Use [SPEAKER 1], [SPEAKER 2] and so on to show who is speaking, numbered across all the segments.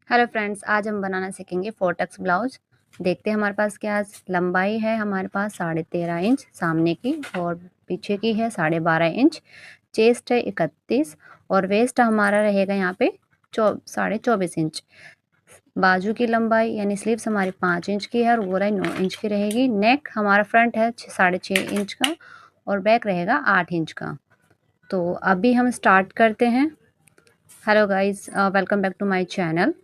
[SPEAKER 1] Hello friends, आज हम बनाना सीखेंगे फोर्टेक्स ब्लाउज। देखते हैं हमारे पास क्या आज लंबाई है। हमारे पास 13.5 इंच सामने की और पीछे की है 12.5 इंच। चेस्ट है 31 और वेस्ट हमारा रहेगा यहाँ पे 24.5 इंच। बाजू की लंबाई यानी स्लीव्स हमारी 5 इंच की है और गोलाई 9 इंच की रहेगी। नेक हमारा फ्रंट है 6.5 इंच का और बैक रहेगा 8 इंच का। तो अभी हम स्टार्ट करते हैं। Hello guys, welcome back to my channel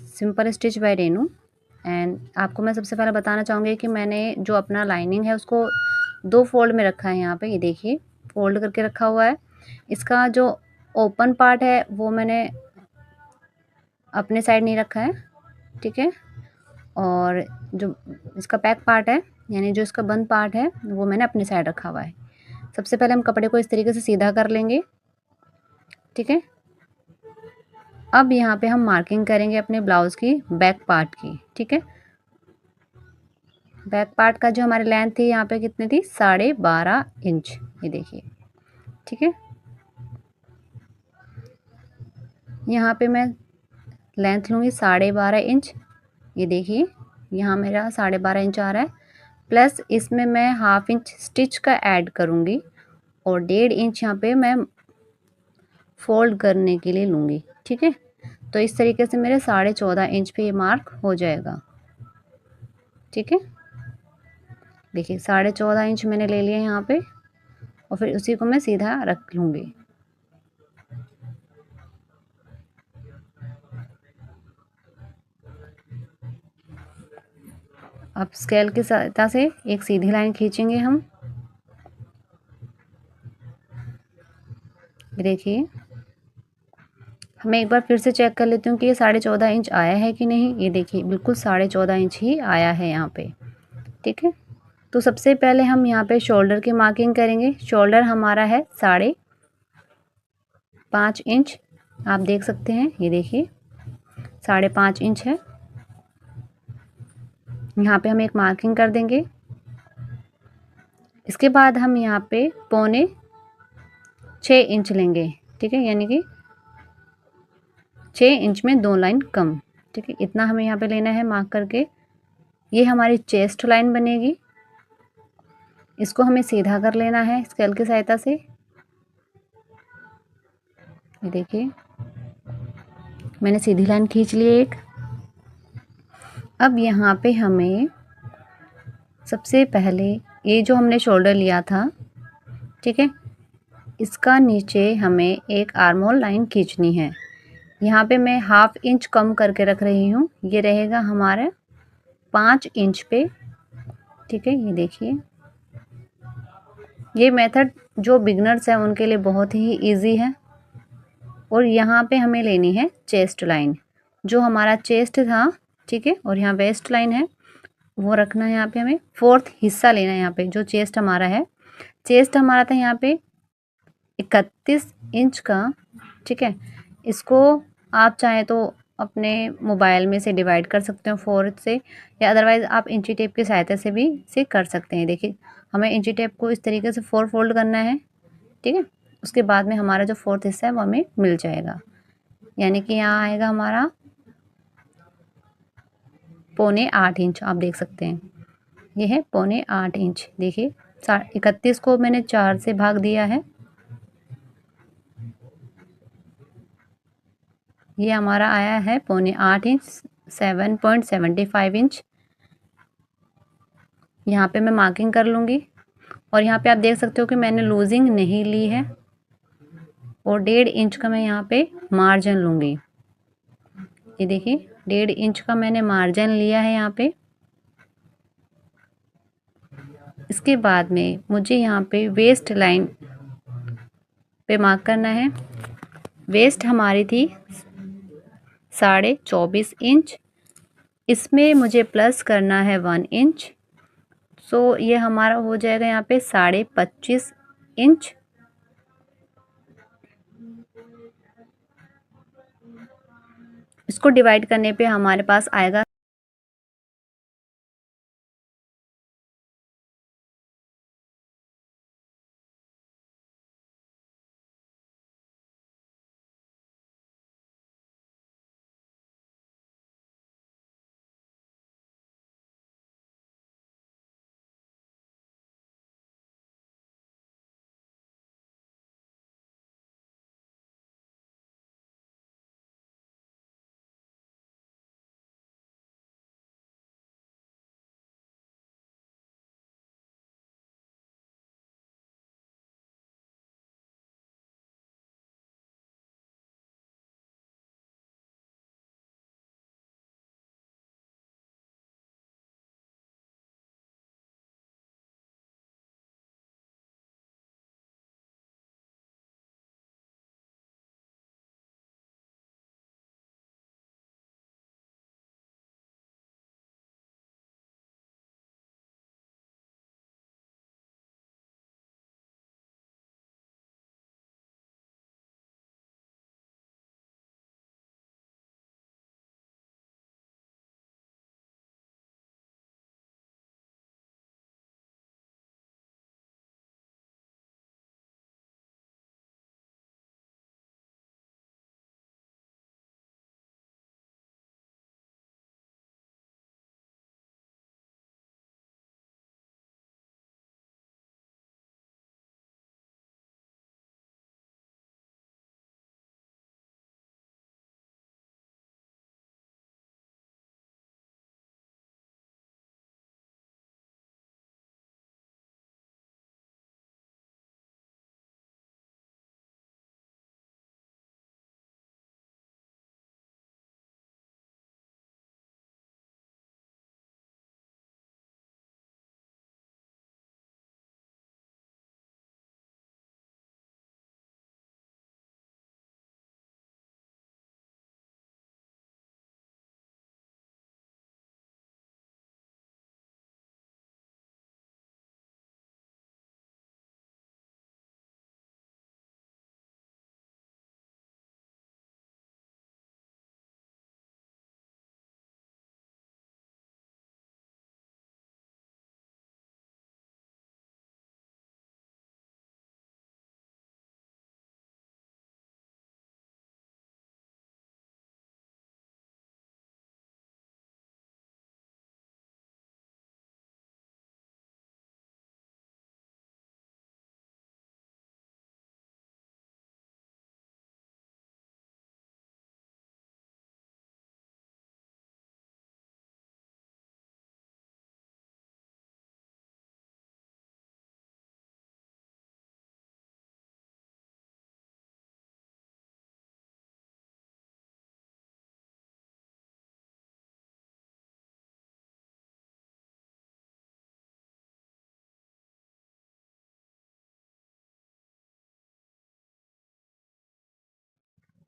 [SPEAKER 1] simple stitch by Renu. And आपको मैं सबसे पहले बताना चाहूँगी कि मैंने जो अपना लाइनिंग है उसको 2 फोल्ड में रखा है। यहाँ पे ये देखिए फोल्ड करके रखा हुआ है। इसका जो ओपन पार्ट है वो मैंने अपने साइड नहीं रखा है, ठीक है। और जो इसका बैक पार्ट है यानी जो इसका बंद पार्ट है वो मैंने अपने साइड रखा हुआ है। सबसे पहले हम कपड़े को इस तरीके से सीधा कर लेंगे, ठीक है। अब यहाँ पे हम मार्किंग करेंगे अपने ब्लाउज की बैक पार्ट की, ठीक है। बैक पार्ट का जो हमारी लेंथ थी यहाँ पे कितनी थी, 12.5 इंच। ये देखिए, ठीक है। यहाँ पे मैं लेंथ लूँगी 12.5 इंच। ये देखिए यहाँ मेरा 12.5 इंच आ रहा है। प्लस इसमें मैं 1/2 इंच स्टिच का ऐड करूँगी और 1.5 इंच यहाँ पे मैं फोल्ड करने के लिए लूँगी, ठीक है। तो इस तरीके से मेरे 14.5 इंच पे ये मार्क हो जाएगा, ठीक है। देखिए 14.5 इंच मैंने ले लिया यहाँ पे और फिर उसी को मैं सीधा रख लूँगी। अब स्केल की सहायता से एक सीधी लाइन खींचेंगे हम। देखिए मैं एक बार फिर से चेक कर लेती हूँ कि ये 14.5 इंच आया है कि नहीं। ये देखिए बिल्कुल 14.5 इंच ही आया है यहाँ पे, ठीक है। तो सबसे पहले हम यहाँ पे शोल्डर की मार्किंग करेंगे। शोल्डर हमारा है 5.5 इंच, आप देख सकते हैं। ये देखिए 5.5 इंच है। यहाँ पे हम एक मार्किंग कर देंगे। इसके बाद हम यहाँ पे 6.25 इंच लेंगे, ठीक है। यानी कि 6 इंच में 2 लाइन कम, ठीक है। इतना हमें यहाँ पे लेना है मार्क करके। ये हमारी चेस्ट लाइन बनेगी। इसको हमें सीधा कर लेना है स्केल की सहायता से। ये देखिए मैंने सीधी लाइन खींच ली एक। अब यहाँ पे हमें सबसे पहले ये जो हमने शोल्डर लिया था, ठीक है, इसका नीचे हमें एक आर्म होल लाइन खींचनी है। यहाँ पे मैं 1/2 इंच कम करके रख रही हूँ। ये रहेगा हमारे 5 इंच पे, ठीक है। ये देखिए ये मेथड जो बिगनर्स हैं उनके लिए बहुत ही इजी है। और यहाँ पे हमें लेनी है चेस्ट लाइन, जो हमारा चेस्ट था, ठीक है। और यहाँ वेस्ट लाइन है वो रखना है। यहाँ पे हमें 4th हिस्सा लेना है। यहाँ पे जो चेस्ट हमारा है, चेस्ट हमारा था यहाँ पे 31 इंच का, ठीक है। इसको आप चाहें तो अपने मोबाइल में से डिवाइड कर सकते हो 4 से, या अदरवाइज आप इंची टेप की सहायता से भी इसे कर सकते हैं। देखिए हमें इंची टेप को इस तरीके से 4 फोल्ड करना है, ठीक है। उसके बाद में हमारा जो 4th हिस्सा है वो हमें मिल जाएगा। यानी कि यहाँ आएगा हमारा 7.25 इंच, आप देख सकते हैं। ये है 7.25 इंच। देखिए 31 को मैंने 4 से भाग दिया है। ये हमारा आया है 7.25 इंच, 7.75 इंच। यहाँ पे मैं मार्किंग कर लूँगी और यहाँ पे आप देख सकते हो कि मैंने लूजिंग नहीं ली है और 1.5 इंच का मैं यहाँ पे मार्जिन लूँगी। ये देखिए 1.5 इंच का मैंने मार्जिन लिया है यहाँ पे। इसके बाद में मुझे यहाँ पे वेस्ट लाइन पे मार्क करना है। वेस्ट हमारी थी 24.5 इंच। इसमें मुझे प्लस करना है 1 इंच। सो ये हमारा हो जाएगा यहाँ पे 25.5 इंच। इसको डिवाइड करने पे हमारे पास आएगा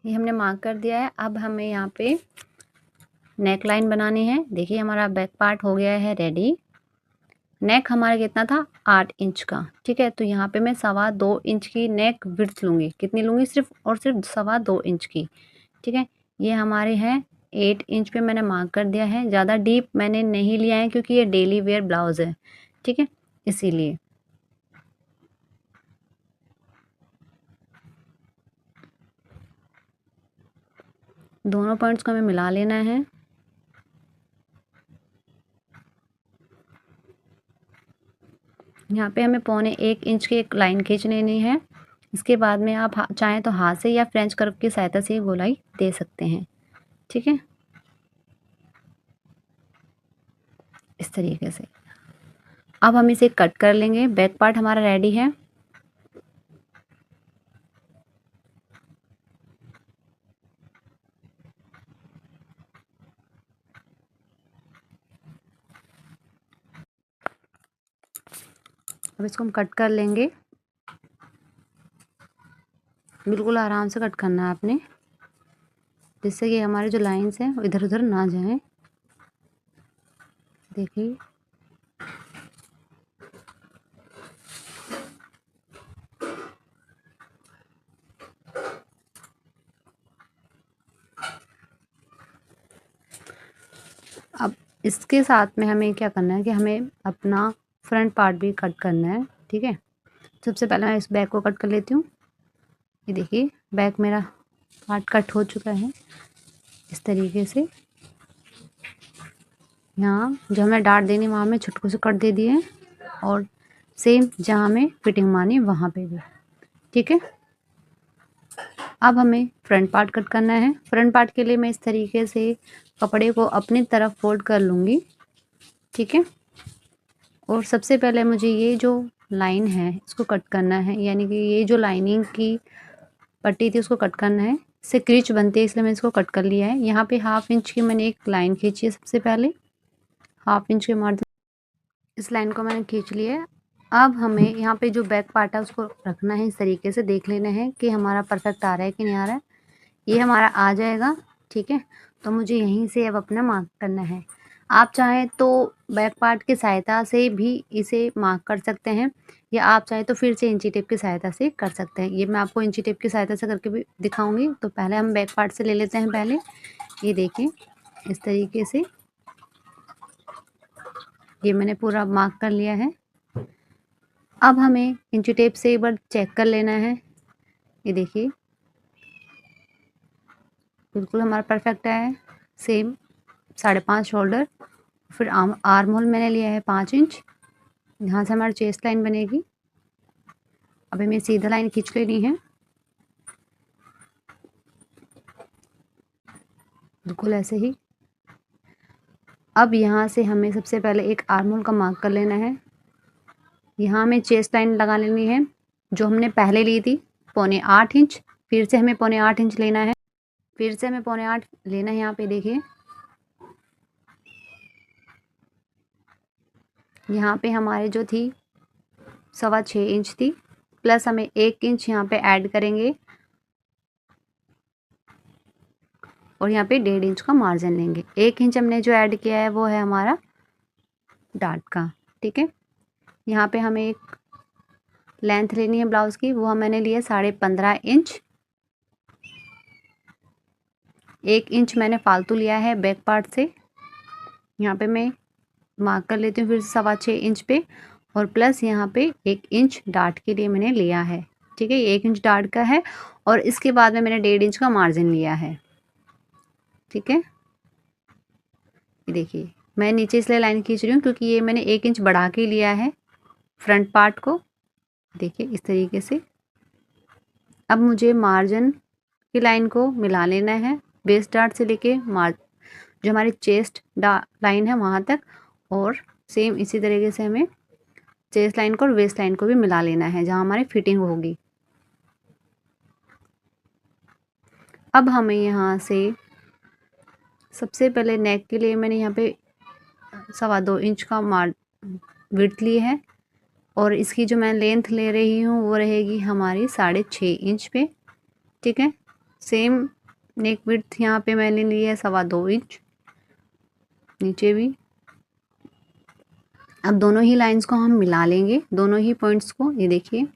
[SPEAKER 1] ये हमने मार्क कर दिया है। अब हमें यहाँ पे नेक लाइन बनानी है। देखिए हमारा बैक पार्ट हो गया है रेडी। नेक हमारा कितना था 8 इंच का, ठीक है। तो यहाँ पे मैं 2.25 इंच की नेक विड्थ लूँगी। कितनी लूँगी? सिर्फ और सिर्फ 2.25 इंच की, ठीक है। ये हमारे हैं 8 इंच पे मैंने मार्क कर दिया है। ज़्यादा डीप मैंने नहीं लिया है क्योंकि ये डेली वेयर ब्लाउज है, ठीक है, इसीलिए। दोनों पॉइंट्स को हमें मिला लेना है। यहाँ पे हमें 1.25 इंच की एक लाइन खींच लेनी है। इसके बाद में आप चाहें तो हाथ से या फ्रेंच कर्व की सहायता से गोलाई दे सकते हैं, ठीक है, इस तरीके से। अब हम इसे कट कर लेंगे। बैक पार्ट हमारा रेडी है। अब इसको हम कट कर लेंगे। बिल्कुल आराम से कट करना है आपने, जिससे कि हमारे जो लाइंस हैं वो इधर उधर ना जाएं। देखिए अब इसके साथ में हमें क्या करना है कि हमें अपना फ्रंट पार्ट भी कट करना है, ठीक है। सबसे पहले मैं इस बैक को कट कर लेती हूँ। ये देखिए बैक मेरा पार्ट कट हो चुका है इस तरीके से। यहाँ जो हमें डार्ट देनी वहाँ में छुटकू से कट दे दिए, और सेम जहाँ हमें फिटिंग मारनी वहाँ पे भी, ठीक है। अब हमें फ्रंट पार्ट कट करना है। फ्रंट पार्ट के लिए मैं इस तरीके से कपड़े को अपनी तरफ फोल्ड कर लूँगी, ठीक है। और सबसे पहले मुझे ये जो लाइन है इसको कट करना है, यानी कि ये जो लाइनिंग की पट्टी थी उसको कट करना है। इससे क्रीच बनती है, इसलिए मैं इसको कट कर लिया है। यहाँ पे 1/2 इंच की मैंने एक लाइन खींची है। सबसे पहले 1/2 इंच के मार्जिन इस लाइन को मैंने खींच लिया है। अब हमें यहाँ पे जो बैक पार्ट है उसको रखना है, इस तरीके से देख लेना है कि हमारा परफेक्ट आ रहा है कि नहीं आ रहा है। ये हमारा आ जाएगा, ठीक है। तो मुझे यहीं से अब अपना मार्क करना है। आप चाहें तो बैक पार्ट की सहायता से भी इसे मार्क कर सकते हैं, या आप चाहें तो फिर से इंची टेप की सहायता से कर सकते हैं। ये मैं आपको इंची टेप की सहायता से करके भी दिखाऊंगी। तो पहले हम बैक पार्ट से ले लेते हैं। पहले ये देखिए इस तरीके से ये मैंने पूरा मार्क कर लिया है। अब हमें इंची टेप से एक बार चेक कर लेना है। ये देखिए बिल्कुल हमारा परफेक्ट है। सेम 5.5 शोल्डर, फिर आर्म होल मैंने लिया है 5 इंच। यहाँ से हमारी चेस्ट लाइन बनेगी। अब हमें सीधा लाइन खींच लेनी है, बिल्कुल ऐसे ही। अब यहाँ से हमें सबसे पहले एक आर्म होल का मार्क कर लेना है। यहाँ हमें चेस्ट लाइन लगा लेनी है जो हमने पहले ली थी 7.25 इंच। फिर से हमें 7.25 इंच लेना है। फिर से हमें 7.25 लेना है। यहाँ पे देखिए यहाँ पे हमारे जो थी 6.25 इंच थी, प्लस हमें 1 इंच यहाँ पे ऐड करेंगे, और यहाँ पे 1.5 इंच का मार्जिन लेंगे। 1 इंच हमने जो ऐड किया है वो है हमारा डार्ट का, ठीक है। यहाँ पे हमें एक लेंथ लेनी है ब्लाउज़ की, वो मैंने लिया 15.5 इंच। 1 इंच मैंने फालतू लिया है बैक पार्ट से। यहाँ पे मैं मार्क कर लेती हूँ फिर से 6.25 इंच पे, और प्लस यहाँ पे 1 इंच डार्ट के लिए मैंने लिया है, ठीक है। ये 1 इंच डार्ट का है, और इसके बाद में मैंने 1.5 इंच का मार्जिन लिया है, ठीक है। ये देखिए मैं नीचे इसलिए लाइन खींच रही हूँ क्योंकि ये मैंने 1 इंच बढ़ा के लिया है फ्रंट पार्ट को। देखिए इस तरीके से। अब मुझे मार्जिन की लाइन को मिला लेना है बेस डार्ट से लेके जो हमारी चेस्ट लाइन है वहाँ तक, और सेम इसी तरीके से हमें चेस्ट लाइन को और वेस्ट लाइन को भी मिला लेना है जहाँ हमारी फिटिंग होगी। अब हमें यहाँ से सबसे पहले नेक के लिए मैंने यहाँ पे 2.25 इंच का विड्थ ली है, और इसकी जो मैं लेंथ ले रही हूँ वो रहेगी हमारी 6.5 इंच पे, ठीक है। सेम नेक विड्थ यहाँ पे मैंने ली है 2.25 इंच, नीचे भी। अब दोनों ही लाइंस को हम मिला लेंगे, दोनों ही पॉइंट्स को, ये देखिए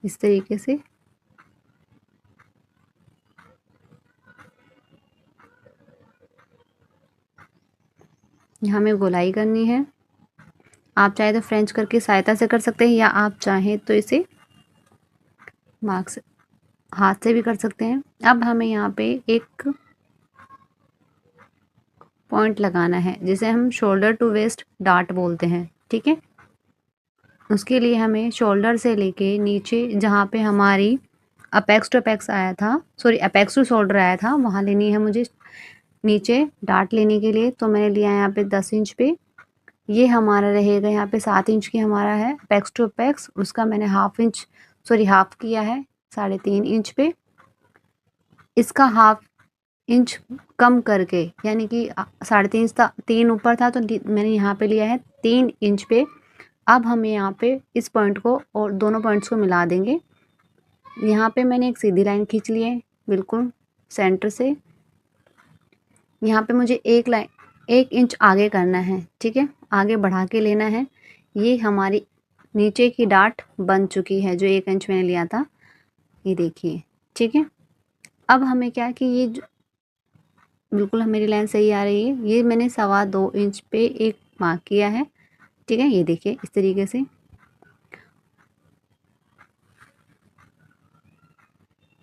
[SPEAKER 1] इस तरीके से। यहाँ हमें गोलाई करनी है। आप चाहे तो फ्रेंच करके सहायता से कर सकते हैं, या आप चाहें तो इसे मार्क से हाथ से भी कर सकते हैं। अब हमें यहाँ पे एक पॉइंट लगाना है जिसे हम शोल्डर टू वेस्ट डार्ट बोलते हैं, ठीक है। उसके लिए हमें शोल्डर से लेके नीचे जहाँ पे हमारी अपेक्स टू अपेक्स आया था, सॉरी अपेक्स टू शोल्डर आया था, वहाँ लेनी है मुझे नीचे डार्ट लेने के लिए। तो मैंने लिया यहाँ पे 10 इंच पे। ये हमारा रहेगा यहाँ पे 7 इंच की हमारा है अपेक्स टू अपेक्स, उसका मैंने हाफ किया है 3.5 इंच पे। इसका हाफ इंच कम करके, यानी कि 3.5 इंच था, 3 ऊपर था, तो मैंने यहाँ पे लिया है 3 इंच पे। अब हम यहाँ पे इस पॉइंट को और दोनों पॉइंट्स को मिला देंगे। यहाँ पे मैंने एक सीधी लाइन खींच ली है बिल्कुल सेंटर से। यहाँ पे मुझे 1 इंच आगे करना है, ठीक है, आगे बढ़ा के लेना है। ये हमारी नीचे की डार्ट बन चुकी है जो 1 इंच मैंने लिया था, ये देखिए, ठीक है। अब हमें क्या है कि ये बिल्कुल मेरी लाइन सही आ रही है। ये मैंने 2.25 इंच पे एक मार्क किया है, ठीक है, ये देखिए इस तरीके से।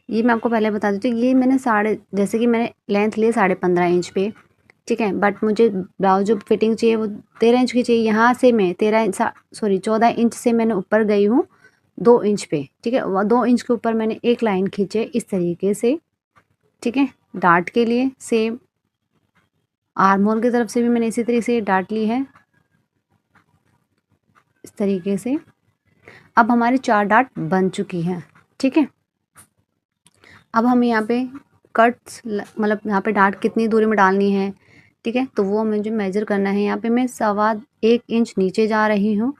[SPEAKER 1] ये मैं आपको पहले बता देती हूँ, ये मैंने जैसे कि मैंने लेंथ ली 15.5 इंच पे, ठीक है, बट मुझे ब्लाउज जो फिटिंग चाहिए वो 13 इंच की चाहिए। यहाँ से मैं 14 इंच से मैंने ऊपर गई हूँ 2 इंच पे, ठीक है। 2 इंच के ऊपर मैंने एक लाइन खींचे इस तरीके से, ठीक है। डार्ट के लिए सेम आर्म होल की तरफ से भी मैंने इसी तरीके से डार्ट ली है इस तरीके से। अब हमारी 4 डार्ट बन चुकी हैं, ठीक है। अब हम यहाँ पे कट्स मतलब यहाँ पे डार्ट कितनी दूरी में डालनी है, ठीक है, तो वो मुझे मेजर करना है। यहाँ पे मैं 1.25 इंच नीचे जा रही हूँ।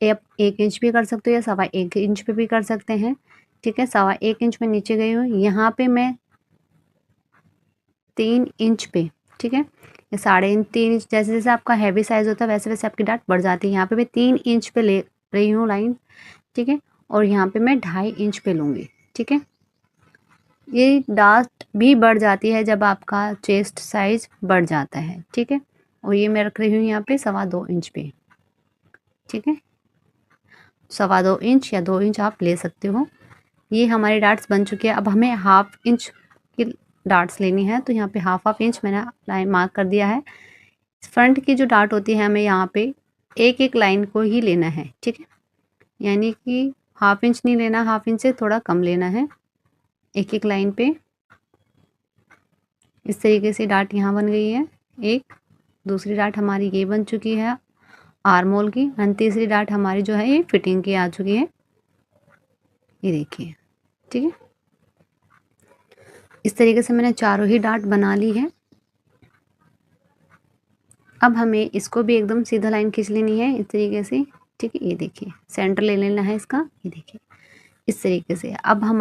[SPEAKER 1] 1 इंच भी कर सकते हो या 1.25 इंच पे भी कर सकते हैं, ठीक है। 1.25 इंच में नीचे गई हूँ। यहाँ पे मैं 3 इंच पे, ठीक है, या 3.5 इंच, जैसे जैसे आपका हैवी साइज होता है वैसे वैसे आपकी डार्ट बढ़ जाती है। यहाँ पे मैं 3 इंच पे ले रही हूँ लाइन, ठीक है, और यहाँ पे मैं 2.5 इंच पे लूँगी, ठीक है। ये डार्ट भी बढ़ जाती है जब आपका चेस्ट साइज बढ़ जाता है, ठीक है। और ये मैं रख रही हूँ यहाँ पे 2.25 इंच पे, ठीक है। 2.25 इंच या 2 इंच आप ले सकते हो। ये हमारी डार्ट्स बन चुकी है। अब हमें 1/2 इंच की डार्ट्स लेनी है, तो यहाँ पे 1/2 इंच मैंने लाइन मार्क कर दिया है। फ्रंट की जो डार्ट होती है हमें यहाँ पे एक एक लाइन को ही लेना है, ठीक है, यानी कि 1/2 इंच नहीं लेना, 1/2 इंच से थोड़ा कम लेना है। एक एक लाइन पे इस तरीके से डार्ट यहाँ बन गई है एक, दूसरी डार्ट हमारी ये बन चुकी है आर्म होल की, और तीसरी डार्ट हमारी जो है ये फिटिंग की आ चुकी है, ये देखिए, ठीक है। इस तरीके से मैंने चारों ही डार्ट बना ली है। अब हमें इसको भी एकदम सीधा लाइन खींच लेनी है इस तरीके से, ठीक है, ये देखिए सेंटर ले लेना है इसका, ये देखिए इस तरीके से। अब हम